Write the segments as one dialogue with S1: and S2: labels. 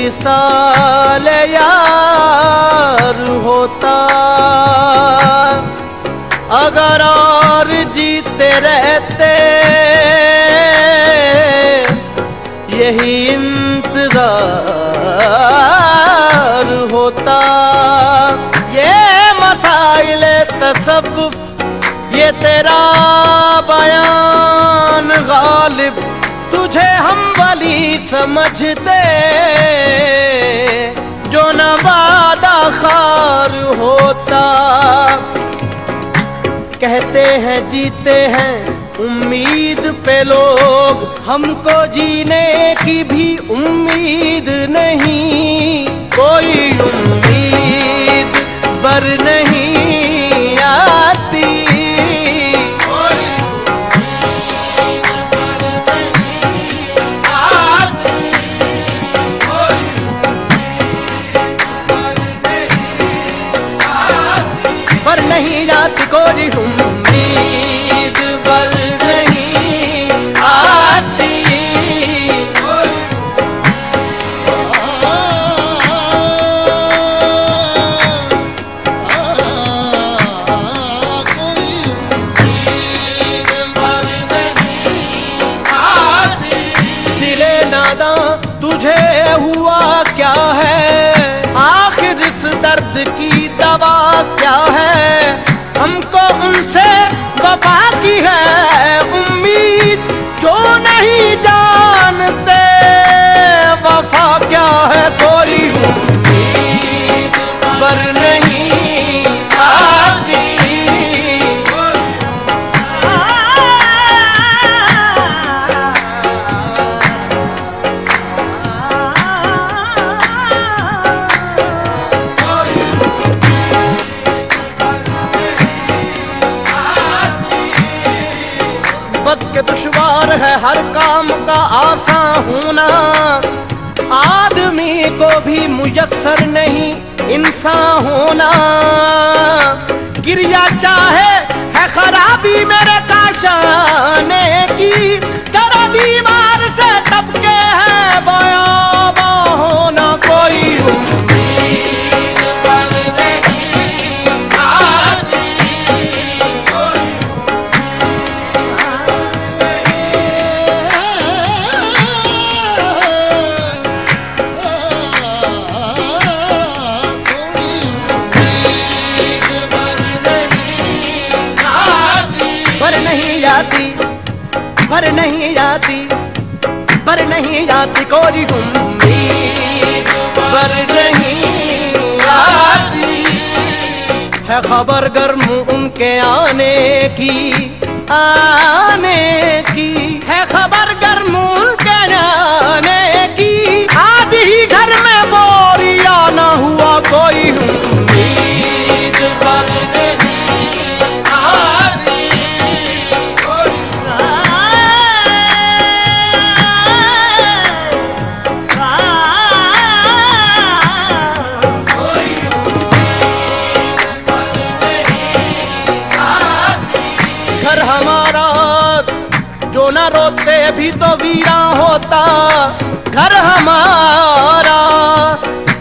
S1: मिसाल यार होता, अगर और जीते रहते यही इंतजार होता। ये मसाइले तसव्वुफ, ये तेरा बयान गालिब, तुझे हम वली समझते जो न वादा खार होता। कहते हैं जीते हैं उम्मीद पे लोग, हमको जीने की भी उम्मीद नहीं। कोई उम्मीद बर नहीं आती, पर नहीं आती कोई उम्मीद बर नहीं आती। दिले नादा तुझे हुआ क्या है, आखिर इस दर्द की दवा क्या है। हमको उनसे वफा की है उम्मीद, जो नहीं जानते वफा क्या है। कोई उम्मीद पर नहीं आती, बस के दुश्वार है हर काम का आसान होना, आदमी को भी मुयस्सर नहीं इंसान होना। गिरिया चाहे है खराबी मेरे काशाने की, तेरा दीवार से टपके है बयाबा होना। कोई उम्मीद पर नहीं आती, पर नहीं आती, पर नहीं आती कोई उम्मीद पर नहीं आती। है खबर गर्म उनके आने की, आने की है खबर गर्म उनके आने की। आज ही घर में बोरिया न हुआ कोई उम्मीद पर नहीं आती। घर हमारा जो न रोते भी तो वीरा होता, घर हमारा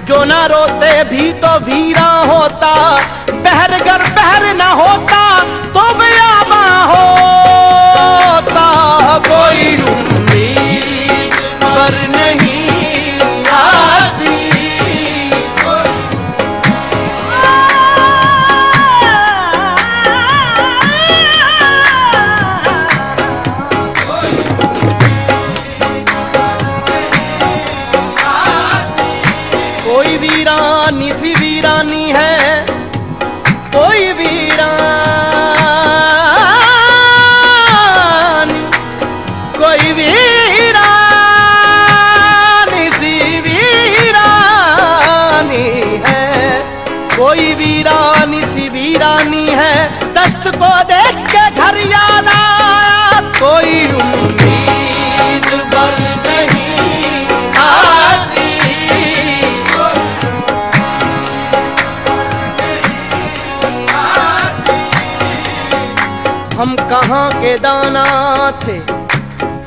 S1: जो न रोते भी तो वीरा होता। बहर गर बहर न होता तो बियाबा होता। कोई उम्मीद पर नहीं आती, कोई वीरानी सी वीरानी है, कोई वीरानी, कोई वीरानी सी वीरानी है, कोई वीरानी सी वीरानी है। दस्त को देख के घर याद आया, कोई उम्मीद पर नहीं आती। हम कहाँ के दाना थे,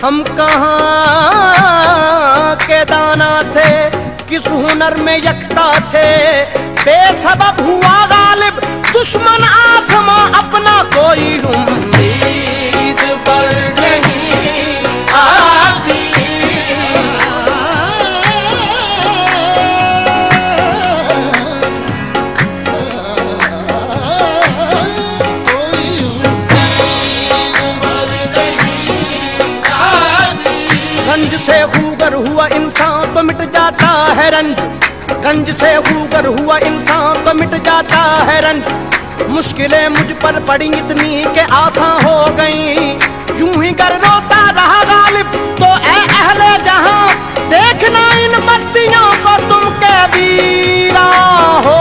S1: हम कहाँ के दाना थे, किस हुनर में यकता थे, बेसबब हुआ गालिब दुश्मन आसमां अपना, कोई उम्मीद पर नहीं आती। रंज से खूगर हुआ इंसान तो मिट जाता है रंज, गंज से खूगर हुआ इंसान तो मिट जाता है रंज। मुश्किलें मुझ पर पड़ी इतनी के आसान हो गई, यूं ही कर रोता रहा गालिब तो ऐ अहले जहां, देखना इन बस्तियों को तुम के वीरा हो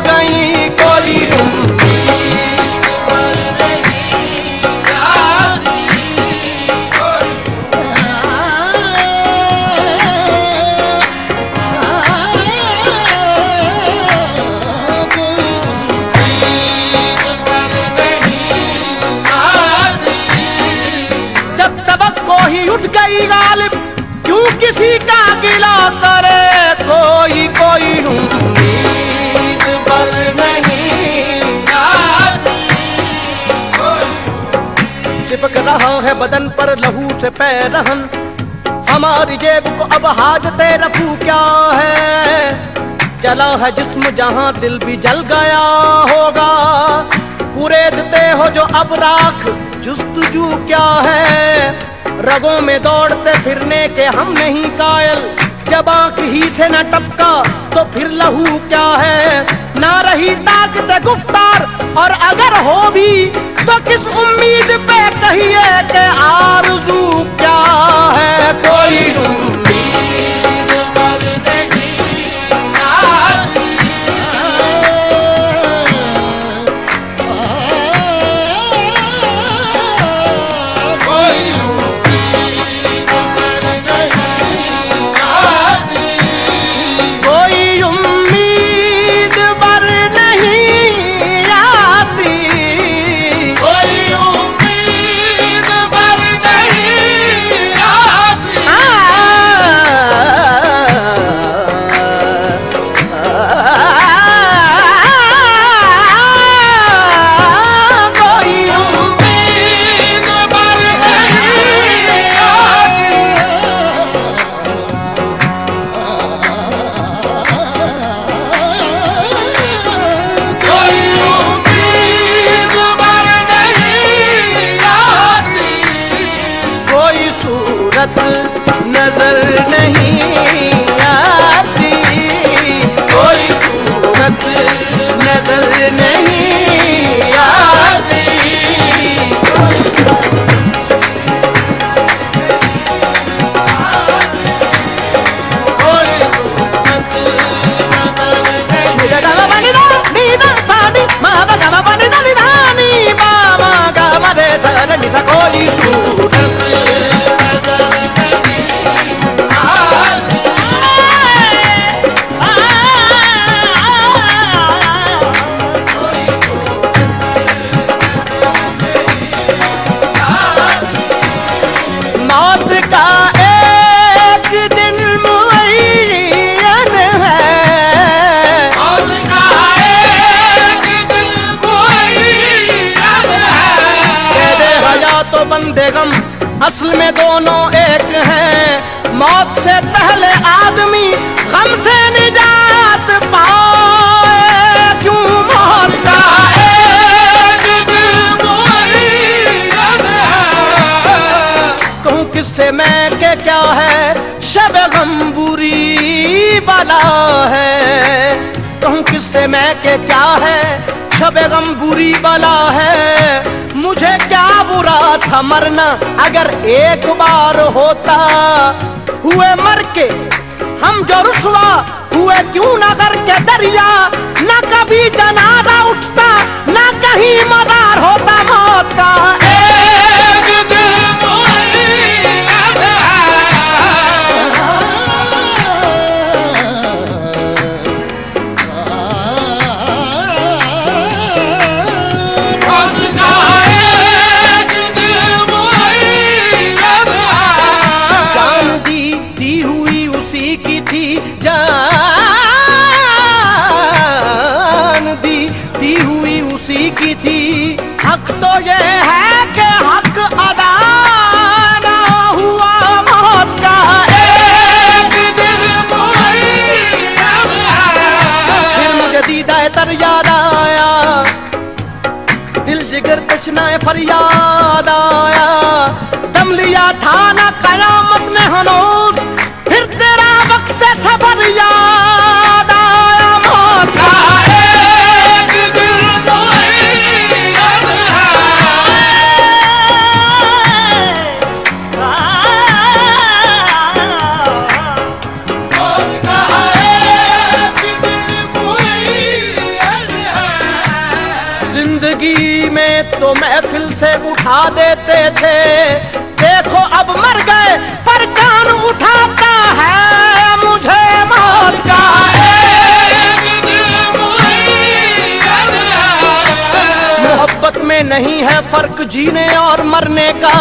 S1: गई। कोई उठ गई गालिब क्यों किसी का गिला करे, कोई कोई उम्मीद पर नहीं आती। चिपक रहा है बदन पर लहू से पैरहन, हमारी जेब को अब हाजते रफू क्या है। जला है जिस्म जहां दिल भी जल गया होगा, कुरेदते हो जो अब राख जुस्तजू क्या है। रगों में दौड़ते फिरने के हम नहीं कायल, जब आंख ही से न टपका तो फिर लहू क्या है। ना रही ताकत गुफ्तार और अगर हो भी तो किस उम्मीद पे कहिए कि आरज़ू क्या है। कोई उम्मीद पर नहीं आती। नजर नहीं आती, कोई सूरत नजर नहीं आती। कोई सूरत बंदेगम असल में दोनों एक हैं। मौत से पहले आदमी गम से निजात पाए, क्यों मौत का एक दिन मुअय्यन है। कहूँ किससे मैं के क्या है शब गम बुरी बला है। कहूँ किससे मैं के क्या है शब गम बुरी बला है। मुझे क्या बुरा था मरना अगर एक बार होता, हुए मर के हम जो रुसवा हुए क्यों न करके दरिया। न कभी जनाजा उठता न कहीं मदार होता मौत का एक दिन मुअय्यन है। जान दी हुई उसी की थी जान बेहतर याद आया, दिल जिगर तशनाए फरियाद आया। दम लिया था ना कयामत ने हनूज, फिर तेरा वक्त सफर याद आया। मौत का एक दिल मुअय्यन है। जिंदगी में तो महफिल से उठा देते थे, देखो अब मर गए पर कान उठाता है मुझे। मौत का एक दिल मुअय्यन है। मोहब्बत में नहीं है फर्क जीने और मरने का,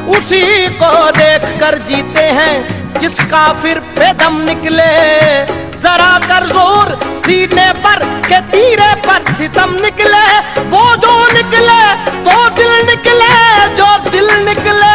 S1: उसी को देख कर जीते हैं जिसका फिर पे दम निकले। जरा कर जोर सीने पर के तीरे पर सितम निकले, वो जो निकले तो दिल निकले, जो दिल निकले